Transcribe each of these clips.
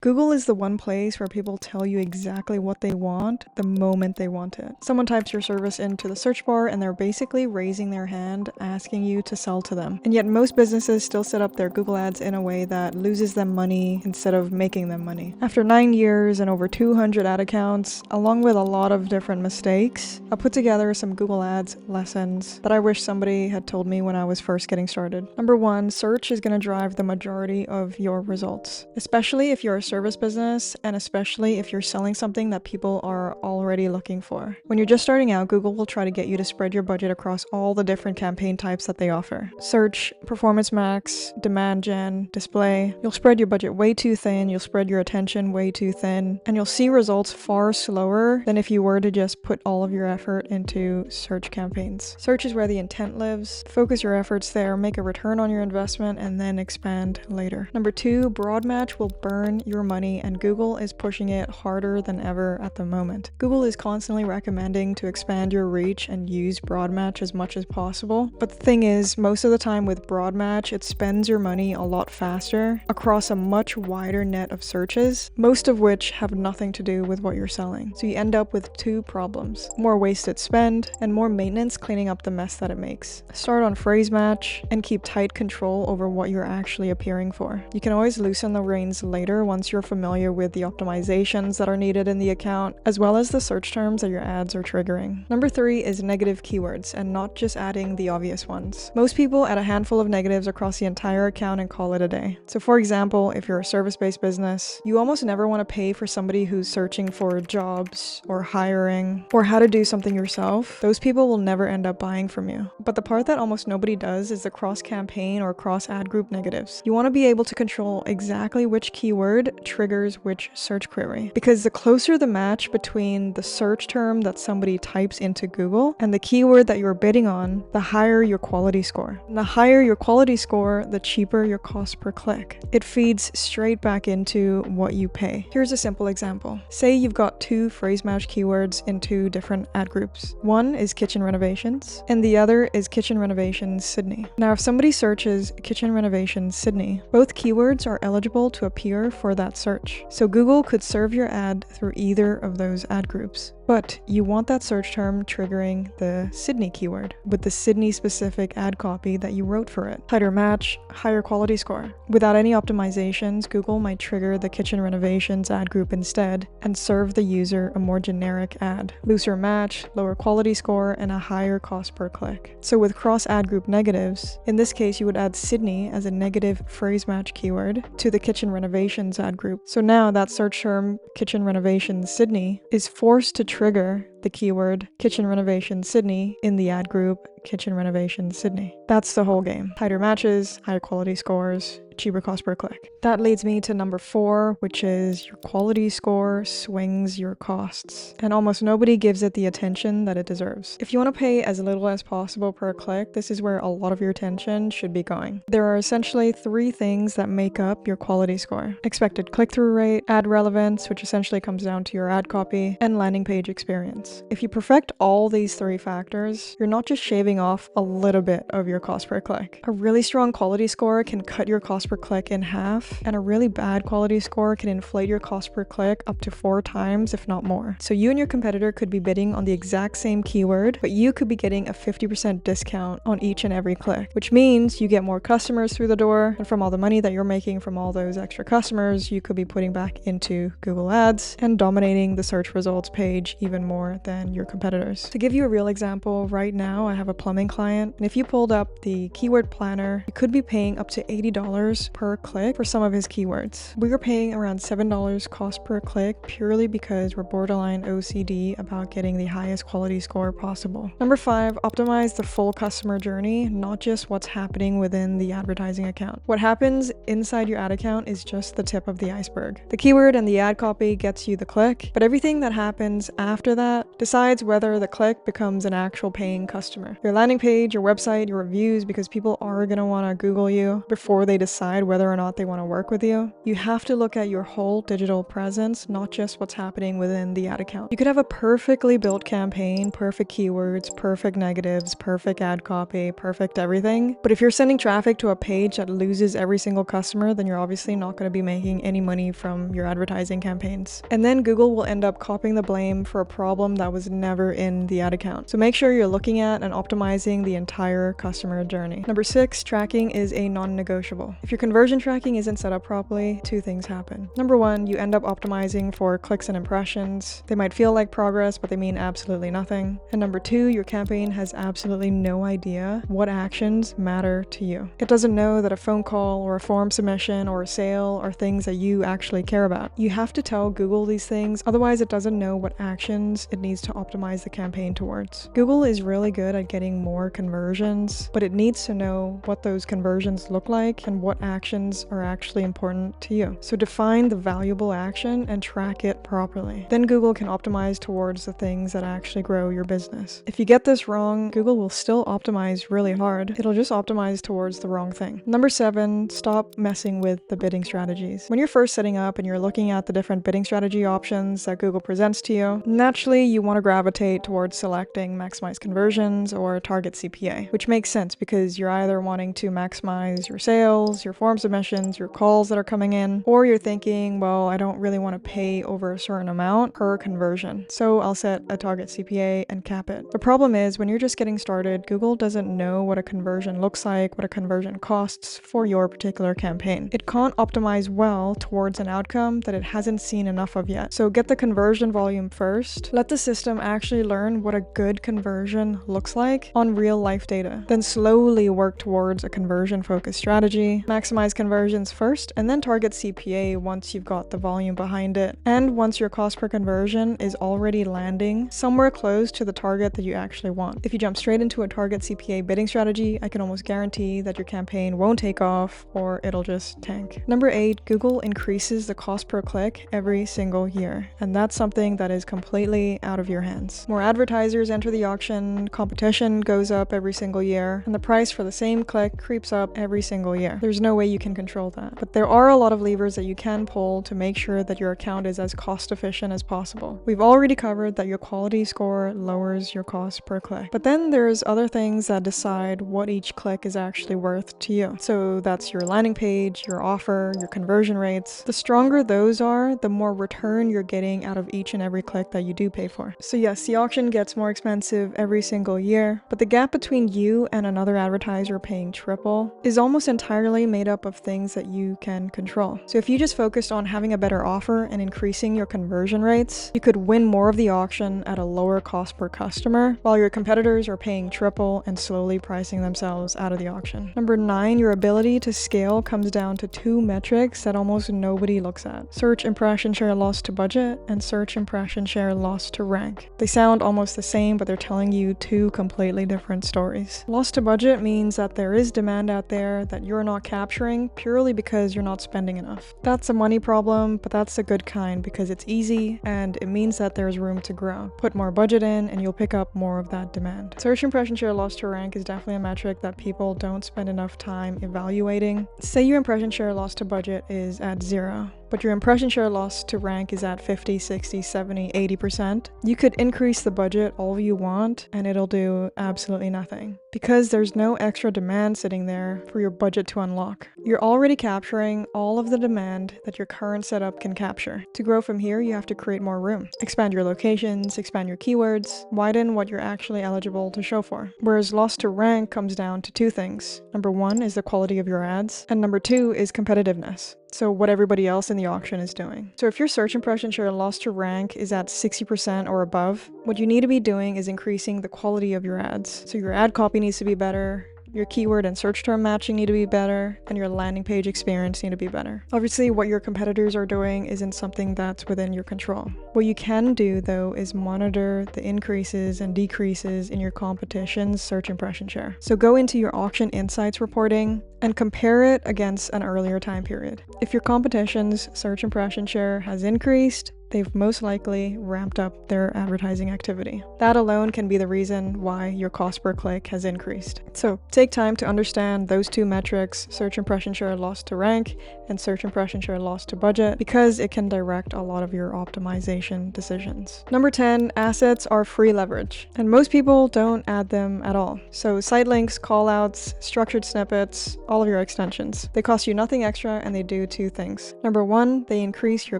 Google is the one place where people tell you exactly what they want the moment they want it. Someone types your service into the search bar and they're basically raising their hand asking you to sell to them. And yet most businesses still set up their Google ads in a way that loses them money instead of making them money. After 9 years and over 200 ad accounts, along with a lot of different mistakes, I put together some Google ads lessons that I wish somebody had told me when I was first getting started. Number 1, search is going to drive the majority of your results, especially if you're a service business and especially if you're selling something that people are already looking for. When you're just starting out, Google will try to get you to spread your budget across all the different campaign types that they offer. Search, performance max, demand gen, display. You'll spread your budget way too thin, you'll spread your attention way too thin, and you'll see results far slower than if you were to just put all of your effort into search campaigns. Search is where the intent lives. Focus your efforts there, make a return on your investment, and then expand later. Number 2, broad match will burn your money, and Google is pushing it harder than ever at the moment. Google is constantly recommending to expand your reach and use broad match as much as possible, but the thing is, most of the time with broad match, it spends your money a lot faster across a much wider net of searches, most of which have nothing to do with what you're selling. So you end up with 2 problems: more wasted spend and more maintenance cleaning up the mess that it makes. Start on phrase match and keep tight control over what you're actually appearing for. You can always loosen the reins later once you're familiar with the optimizations that are needed in the account, as well as the search terms that your ads are triggering. Number 3 is negative keywords, and not just adding the obvious ones. Most people add a handful of negatives across the entire account and call it a day. So for example, if you're a service-based business, you almost never want to pay for somebody who's searching for jobs or hiring or how to do something yourself. Those people will never end up buying from you. But the part that almost nobody does is the cross-campaign or cross-ad group negatives. You want to be able to control exactly which keyword triggers which search query, because the closer the match between the search term that somebody types into Google and the keyword that you're bidding on, the higher your quality score. And the higher your quality score, the cheaper your cost per click. It feeds straight back into what you pay. Here's a simple example. Say you've got 2 phrase match keywords in 2 different ad groups. One is kitchen renovations and the other is kitchen renovations Sydney. Now if somebody searches kitchen renovations Sydney, both keywords are eligible to appear for that search. So Google could serve your ad through either of those ad groups. But you want that search term triggering the Sydney keyword with the Sydney specific ad copy that you wrote for it. Tighter match, higher quality score. Without any optimizations, Google might trigger the kitchen renovations ad group instead and serve the user a more generic ad. Looser match, lower quality score, and a higher cost per click. So with cross ad group negatives, in this case you would add Sydney as a negative phrase match keyword to the kitchen renovations ad group. So now that search term kitchen renovations Sydney is forced to trigger the keyword kitchen renovation Sydney in the ad group kitchen renovation Sydney. That's the whole game. Tighter matches, higher quality scores, cheaper cost per click. That leads me to number 4, which is your quality score swings your costs, and almost nobody gives it the attention that it deserves. If you want to pay as little as possible per click, this is where a lot of your attention should be going. There are essentially 3 things that make up your quality score: expected click-through rate, ad relevance, which essentially comes down to your ad copy, and landing page experience. If you perfect all these 3 factors, you're not just shaving off a little bit of your cost per click. A really strong quality score can cut your cost per click in half, and a really bad quality score can inflate your cost per click up to 4 times, if not more. So you and your competitor could be bidding on the exact same keyword, but you could be getting a 50% discount on each and every click, which means you get more customers through the door, and from all the money that you're making from all those extra customers, you could be putting back into Google Ads and dominating the search results page even more than your competitors. To give you a real example, right now I have a plumbing client, and if you pulled up the keyword planner, you could be paying up to $80 per click for some of his keywords. We were paying around $7 cost per click purely because we're borderline OCD about getting the highest quality score possible. Number 5, optimize the full customer journey, not just what's happening within the advertising account. What happens inside your ad account is just the tip of the iceberg. The keyword and the ad copy gets you the click, but everything that happens after that decides whether the click becomes an actual paying customer. Your landing page, your website, your reviews, because people are going to want to Google you before they decide whether or not they want to work with you. You have to look at your whole digital presence, not just what's happening within the ad account. You could have a perfectly built campaign, perfect keywords, perfect negatives, perfect ad copy, perfect everything. But if you're sending traffic to a page that loses every single customer, then you're obviously not going to be making any money from your advertising campaigns. And then Google will end up copying the blame for a problem that was never in the ad account. So make sure you're looking at and optimizing the entire customer journey. Number 6, tracking is a non-negotiable. If your conversion tracking isn't set up properly, 2 things happen. Number 1, you end up optimizing for clicks and impressions. They might feel like progress, but they mean absolutely nothing. And number 2, your campaign has absolutely no idea what actions matter to you. It doesn't know that a phone call or a form submission or a sale are things that you actually care about. You have to tell Google these things, otherwise it doesn't know what actions it needs to optimize the campaign towards. Google is really good at getting more conversions, but it needs to know what those conversions look like and what actions are actually important to you. So define the valuable action and track it properly. Then Google can optimize towards the things that actually grow your business. If you get this wrong, Google will still optimize really hard. It'll just optimize towards the wrong thing. Number 7, stop messing with the bidding strategies. When you're first setting up and you're looking at the different bidding strategy options that Google presents to you, naturally you want to gravitate towards selecting maximize conversions or target CPA, which makes sense because you're either wanting to maximize your sales, your form submissions, your calls that are coming in, or you're thinking, well, I don't really want to pay over a certain amount per conversion, so I'll set a target CPA and cap it. The problem is when you're just getting started, Google doesn't know what a conversion looks like, what a conversion costs for your particular campaign. It can't optimize well towards an outcome that it hasn't seen enough of yet. So get the conversion volume first. Let the system actually learn what a good conversion looks like on real life data. Then slowly work towards a conversion focused strategy. Maximize conversions first and then target CPA once you've got the volume behind it. And once your cost per conversion is already landing somewhere close to the target that you actually want. If you jump straight into a target CPA bidding strategy, I can almost guarantee that your campaign won't take off or it'll just tank. Number 8, Google increases the cost per click every single year. And that's something that is completely out of your hands. More advertisers enter the auction, competition goes up every single year, and the price for the same click creeps up every single year. There's no way you can control that. But there are a lot of levers that you can pull to make sure that your account is as cost efficient as possible. We've already covered that your quality score lowers your cost per click. But then there's other things that decide what each click is actually worth to you. So that's your landing page, your offer, your conversion rates. The stronger those are, the more return you're getting out of each and every click that you do pay for. So yes, the auction gets more expensive every single year, but the gap between you and another advertiser paying triple is almost entirely made up of things that you can control. So if you just focused on having a better offer and increasing your conversion rates, you could win more of the auction at a lower cost per customer, while your competitors are paying triple and slowly pricing themselves out of the auction. Number 9, your ability to scale comes down to 2 metrics that almost nobody looks at: search impression share loss to budget and search impression share loss to rank. They sound almost the same, but they're telling you 2 completely different stories. Loss to budget means that there is demand out there that you're not capturing purely because you're not spending enough. That's a money problem, but that's a good kind because it's easy and it means that there's room to grow. Put more budget in and you'll pick up more of that demand. Search impression share loss to rank is definitely a metric that people don't spend enough time evaluating. Say your impression share loss to budget is at 0. but your impression share loss to rank is at 50, 60, 70, 80%, you could increase the budget all you want and it'll do absolutely nothing. Because there's no extra demand sitting there for your budget to unlock. You're already capturing all of the demand that your current setup can capture. To grow from here, you have to create more room. Expand your locations, expand your keywords, widen what you're actually eligible to show for. Whereas loss to rank comes down to 2 things. Number 1 is the quality of your ads, and number 2 is competitiveness. So what everybody else in the auction is doing. So if your search impression share loss to rank is at 60% or above, what you need to be doing is increasing the quality of your ads. So your ad copy needs to be better, your keyword and search term matching need to be better, and your landing page experience need to be better. Obviously, what your competitors are doing isn't something that's within your control. What you can do, though, is monitor the increases and decreases in your competition's search impression share. So go into your auction insights reporting and compare it against an earlier time period. If your competition's search impression share has increased, they've most likely ramped up their advertising activity. That alone can be the reason why your cost per click has increased. So take time to understand those two metrics, search impression share loss to rank and search impression share loss to budget, because it can direct a lot of your optimization decisions. Number 10, assets are free leverage, and most people don't add them at all. So site links, callouts, structured snippets, all of your extensions. They cost you nothing extra and they do two things. Number one, they increase your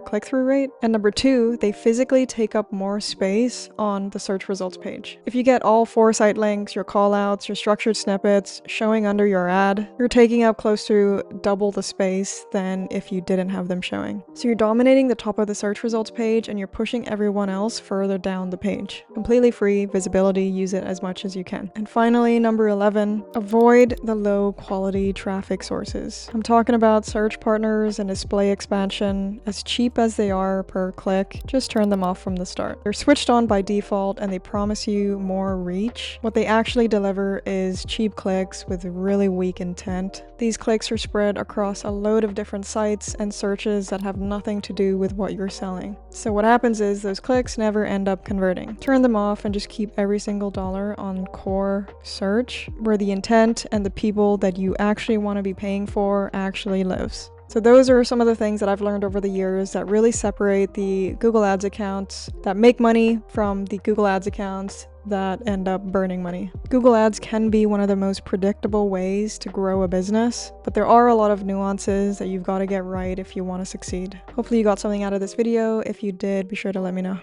click-through rate, and number two, they physically take up more space on the search results page. If you get all 4 site links, your callouts, your structured snippets showing under your ad, you're taking up close to double the space than if you didn't have them showing. So you're dominating the top of the search results page and you're pushing everyone else further down the page. Completely free visibility, use it as much as you can. And finally, number 11, avoid the low quality traffic sources. I'm talking about search partners and display expansion. As cheap as they are per click, just turn them off from the start. They're switched on by default and they promise you more reach. What they actually deliver is cheap clicks with really weak intent. These clicks are spread across a load of different sites and searches that have nothing to do with what you're selling. So what happens is those clicks never end up converting. Turn them off and just keep every single dollar on core search, where the intent and the people that you actually want to be paying for actually lives. So those are some of the things that I've learned over the years that really separate the Google Ads accounts that make money from the Google Ads accounts that end up burning money. Google Ads can be one of the most predictable ways to grow a business, but there are a lot of nuances that you've got to get right if you want to succeed. Hopefully you got something out of this video. If you did, be sure to let me know.